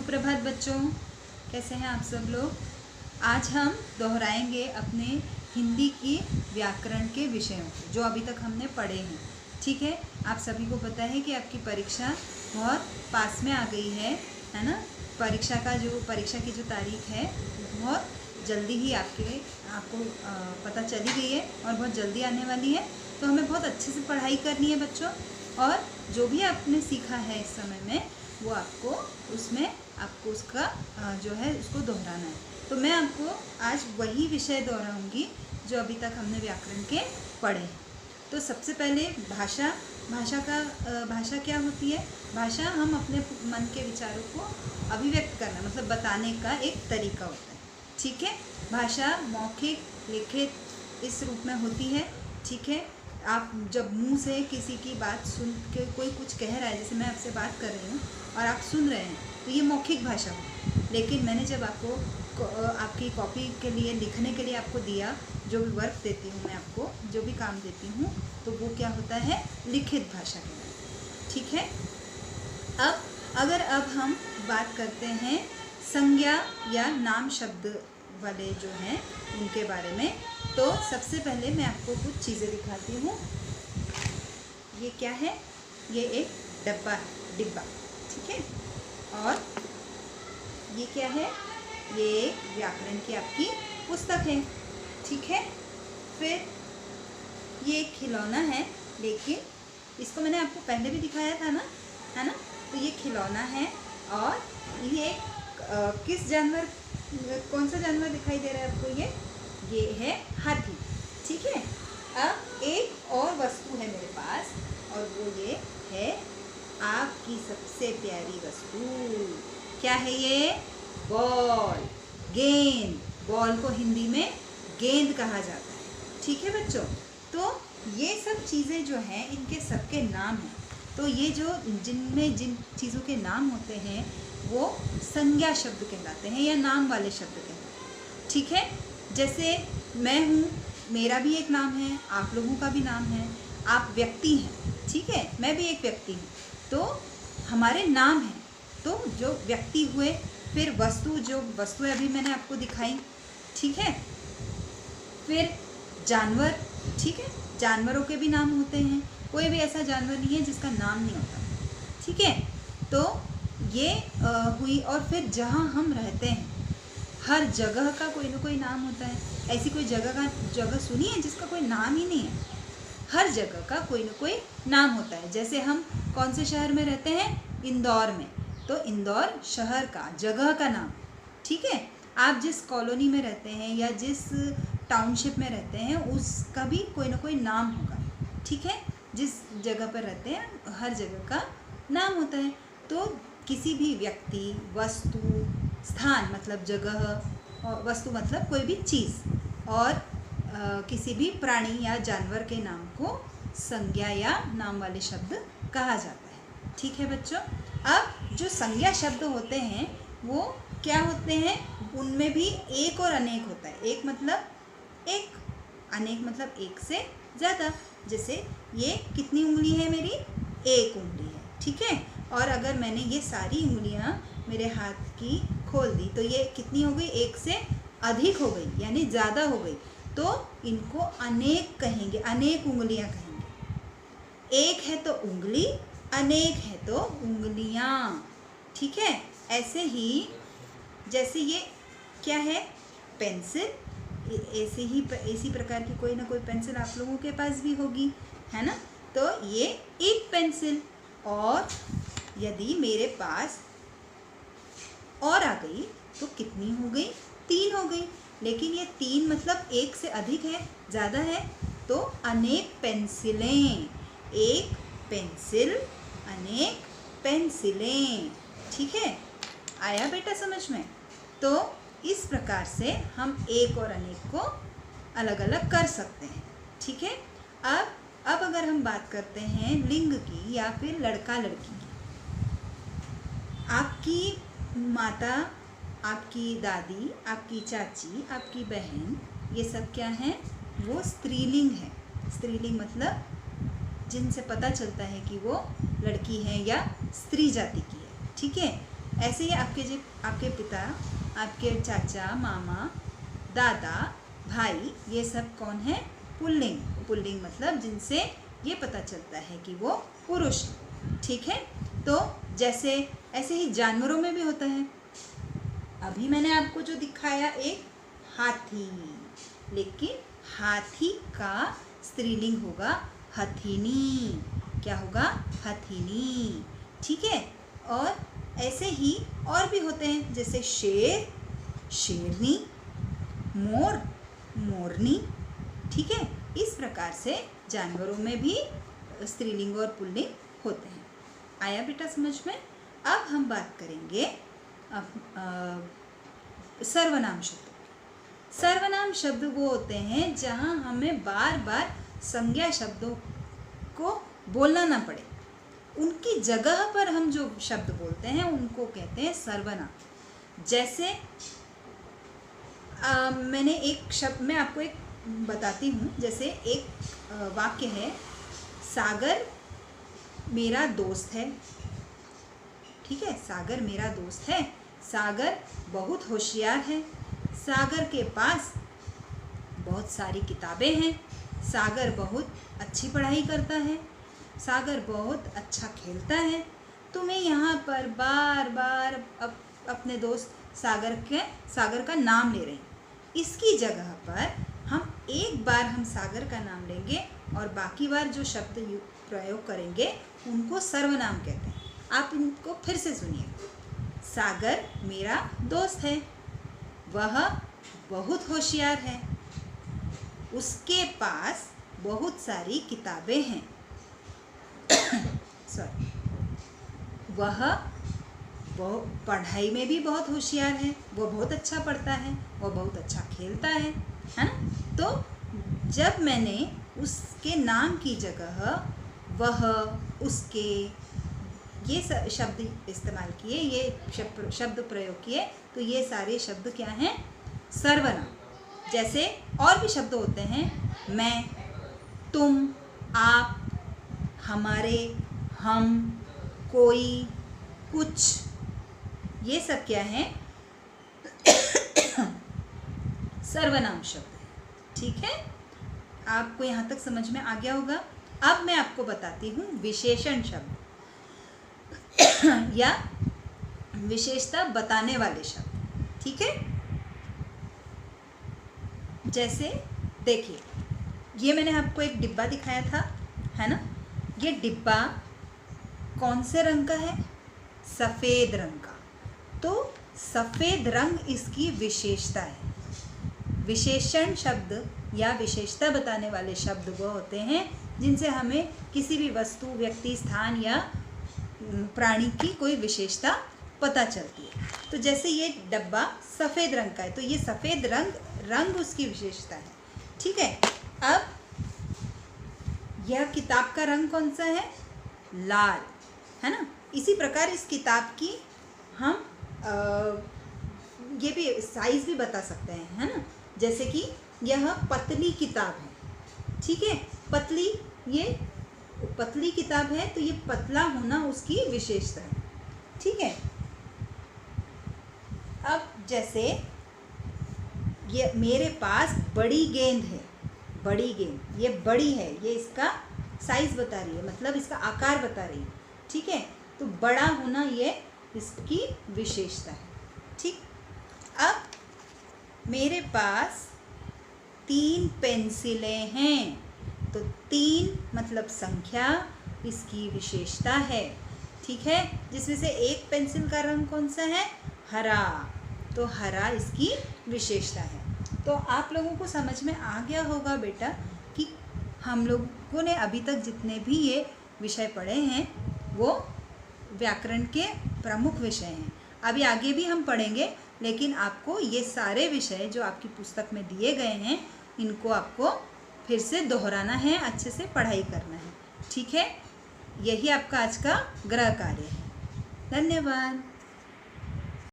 सुप्रभात बच्चों, कैसे हैं आप सब लोग। आज हम दोहराएंगे अपने हिंदी की व्याकरण के विषयों को जो अभी तक हमने पढ़े हैं। ठीक है, आप सभी को पता है कि आपकी परीक्षा बहुत पास में आ गई है ना। परीक्षा की जो तारीख है बहुत जल्दी ही आपको पता चली गई है और बहुत जल्दी आने वाली है। तो हमें बहुत अच्छे से पढ़ाई करनी है बच्चों, और जो भी आपने सीखा है इस समय में वो आपको उसका जो है उसको दोहराना है। तो मैं आपको आज वही विषय दोहराऊंगी जो अभी तक हमने व्याकरण के पढ़े हैं। तो सबसे पहले भाषा क्या होती है। भाषा हम अपने मन के विचारों को अभिव्यक्त करना मतलब बताने का एक तरीका होता है। ठीक है, भाषा मौखिक, लिखित इस रूप में होती है। ठीक है, आप जब मुंह से किसी की बात सुन के कोई कुछ कह रहा है, जैसे मैं आपसे बात कर रही हूँ और आप सुन रहे हैं, तो ये मौखिक भाषा है। लेकिन मैंने जब आपकी कॉपी के लिए लिखने के लिए आपको दिया, जो भी वर्क देती हूँ मैं आपको, जो भी काम देती हूँ, तो वो क्या होता है, लिखित भाषा के। ठीक है, अब हम बात करते हैं संज्ञा या नाम शब्द वाले जो हैं उनके बारे में। तो सबसे पहले मैं आपको कुछ चीज़ें दिखाती हूँ। ये क्या है, ये एक डिब्बा। ठीक है, और ये क्या है, ये व्याकरण की आपकी पुस्तक है। ठीक है, फिर ये एक खिलौना है, लेकिन इसको मैंने आपको पहले भी दिखाया था ना, है ना। तो ये खिलौना है, और ये कौन सा जानवर दिखाई दे रहा है आपको, ये है हाथी। ठीक है, अब एक और वस्तु है मेरे पास, और वो ये है आपकी सबसे प्यारी वस्तु। क्या है ये, बॉल, गेंद। बॉल को हिंदी में गेंद कहा जाता है। ठीक है बच्चों, तो ये सब चीज़ें जो हैं इनके सबके नाम हैं। तो ये जो जिन चीज़ों के नाम होते हैं वो संज्ञा शब्द कहलाते हैं या नाम वाले शब्द कहलाते हैं। ठीक है, जैसे मैं हूँ, मेरा भी एक नाम है, आप लोगों का भी नाम है, आप व्यक्ति हैं। ठीक है, मैं भी एक व्यक्ति हूँ, तो हमारे नाम हैं। तो जो व्यक्ति हुए, फिर जो वस्तुएं अभी मैंने आपको दिखाई। ठीक है, फिर जानवर। ठीक है, जानवरों के भी नाम होते हैं। कोई भी ऐसा जानवर नहीं है जिसका नाम नहीं होता। ठीक है, तो ये हुई। और फिर जहाँ हम रहते हैं, हर जगह का कोई ना कोई नाम होता है। ऐसी कोई जगह सुनी है जिसका कोई नाम ही नहीं है। हर जगह का कोई ना कोई नाम होता है। जैसे हम कौन से शहर में रहते हैं, इंदौर में, तो इंदौर शहर का, जगह का नाम। ठीक है, आप जिस कॉलोनी में रहते हैं या जिस टाउनशिप में रहते हैं उसका भी कोई ना कोई नाम होगा। ठीक है, जिस जगह पर रहते हैं हर जगह का नाम होता है। तो किसी भी व्यक्ति, वस्तु, स्थान मतलब जगह, और वस्तु मतलब कोई भी चीज़, और किसी भी प्राणी या जानवर के नाम को संज्ञा या नाम वाले शब्द कहा जाता है। ठीक है बच्चों, अब जो संज्ञा शब्द होते हैं वो क्या होते हैं, उनमें भी एक और अनेक होता है। एक मतलब एक, अनेक मतलब एक से ज़्यादा। जैसे ये कितनी उंगली है मेरी, एक उंगली है। ठीक है, और अगर मैंने ये सारी उंगलियां मेरे हाथ की खोल दी तो ये कितनी हो गई, एक से अधिक हो गई, यानी ज़्यादा हो गई। तो इनको अनेक कहेंगे, अनेक उंगलियां कहेंगे। एक है तो उंगली, अनेक है तो उंगलियां। ठीक है, ऐसे ही जैसे ये क्या है, पेंसिल। इसी प्रकार की कोई ना कोई पेंसिल आप लोगों के पास भी होगी, है ना। तो ये एक पेंसिल, और यदि मेरे पास और आ गई तो कितनी हो गई, 3 हो गई। लेकिन ये 3 मतलब एक से अधिक है, ज़्यादा है, तो अनेक पेंसिलें। एक पेंसिल, अनेक पेंसिलें। ठीक है, आया बेटा समझ में। तो इस प्रकार से हम एक और अनेक को अलग अलग कर सकते हैं। ठीक है, अब अगर हम बात करते हैं लिंग की या फिर लड़का लड़की की। आपकी माता, आपकी दादी, आपकी चाची, आपकी बहन, ये सब क्या हैं, वो स्त्रीलिंग है। स्त्रीलिंग मतलब जिनसे पता चलता है कि वो लड़की है या स्त्री जाति की है। ठीक है, ऐसे ही आपके पिता, आपके चाचा, मामा, दादा, भाई, ये सब कौन है? पुल्लिंग। पुल्लिंग मतलब जिनसे ये पता चलता है कि वो पुरुष, ठीक है। तो जैसे ऐसे ही जानवरों में भी होता है। अभी मैंने आपको जो दिखाया एक हाथी, लेकिन हाथी का स्त्रीलिंग होगा हथिनी। क्या होगा? हथिनी, ठीक है। और ऐसे ही और भी होते हैं, जैसे शेर, शेरनी, मोर, मोरनी, ठीक है। इस प्रकार से जानवरों में भी स्त्रीलिंग और पुल्लिंग होते हैं। आया बेटा समझ में? अब हम बात करेंगे सर्वनाम शब्द। सर्वनाम शब्द वो होते हैं जहाँ हमें बार बार संज्ञा शब्दों को बोलना ना पड़े। उनकी जगह पर हम जो शब्द बोलते हैं उनको कहते हैं सर्वनाम। जैसे मैंने एक शब्द, मैं आपको एक बताती हूँ। जैसे एक वाक्य है, सागर मेरा दोस्त है, ठीक है। सागर मेरा दोस्त है। सागर बहुत होशियार है। सागर के पास बहुत सारी किताबें हैं। सागर बहुत अच्छी पढ़ाई करता है। सागर बहुत अच्छा खेलता है। तो मैं यहाँ पर बार बार अपने दोस्त सागर का नाम ले रहे हैं। इसकी जगह पर हम एक बार हम सागर का नाम लेंगे और बाकी बार जो शब्द प्रयोग करेंगे उनको सर्वनाम कहते हैं। आप इनको फिर से सुनिए। सागर मेरा दोस्त है। वह बहुत होशियार है। उसके पास बहुत सारी किताबें हैं। सॉरी, वह पढ़ाई में भी बहुत होशियार है। वो बहुत अच्छा पढ़ता है। वो बहुत अच्छा खेलता है ना। तो जब मैंने उसके नाम की जगह वह, उसके, ये शब्द इस्तेमाल किए, ये शब्द प्रयोग किए, तो ये सारे शब्द क्या हैं? सर्वनाम। जैसे और भी शब्द होते हैं, मैं, तुम, आप, हमारे, हम, कोई, कुछ, ये सब क्या है? सर्वनाम शब्द है, ठीक है। आपको यहाँ तक समझ में आ गया होगा। अब मैं आपको बताती हूँ विशेषण शब्द या विशेषता बताने वाले शब्द, ठीक है। जैसे देखिए, ये मैंने आपको एक डिब्बा दिखाया था, है ना। ये डिब्बा कौन से रंग का है? सफ़ेद रंग का। तो सफ़ेद रंग इसकी विशेषता है। विशेषण शब्द या विशेषता बताने वाले शब्द वो होते हैं जिनसे हमें किसी भी वस्तु, व्यक्ति, स्थान या प्राणी की कोई विशेषता पता चलती है। तो जैसे ये डब्बा सफ़ेद रंग का है, तो ये सफ़ेद रंग उसकी विशेषता है, ठीक है। अब यह किताब का रंग कौन सा है? लाल, है ना। इसी प्रकार इस किताब की हम ये भी साइज़ भी बता सकते हैं, है ना। जैसे कि यह पतली किताब है, ठीक है। ये पतली किताब है, तो ये पतला होना उसकी विशेषता है, ठीक है। अब जैसे ये मेरे पास बड़ी गेंद है। बड़ी गेंद, ये बड़ी है, ये इसका साइज़ बता रही है, मतलब इसका आकार बता रही है, ठीक है। तो बड़ा होना ये इसकी विशेषता है, ठीक। अब मेरे पास 3 पेंसिलें हैं, तो 3 मतलब संख्या इसकी विशेषता है, ठीक है। जिसमें से एक पेंसिल का रंग कौन सा है? हरा, तो हरा इसकी विशेषता है। तो आप लोगों को समझ में आ गया होगा बेटा कि हम लोगों ने अभी तक जितने भी ये विषय पढ़े हैं वो व्याकरण के प्रमुख विषय हैं। अभी आगे भी हम पढ़ेंगे, लेकिन आपको ये सारे विषय जो आपकी पुस्तक में दिए गए हैं इनको आपको फिर से दोहराना है, अच्छे से पढ़ाई करना है, ठीक है। यही आपका आज का गृह कार्य है। धन्यवाद।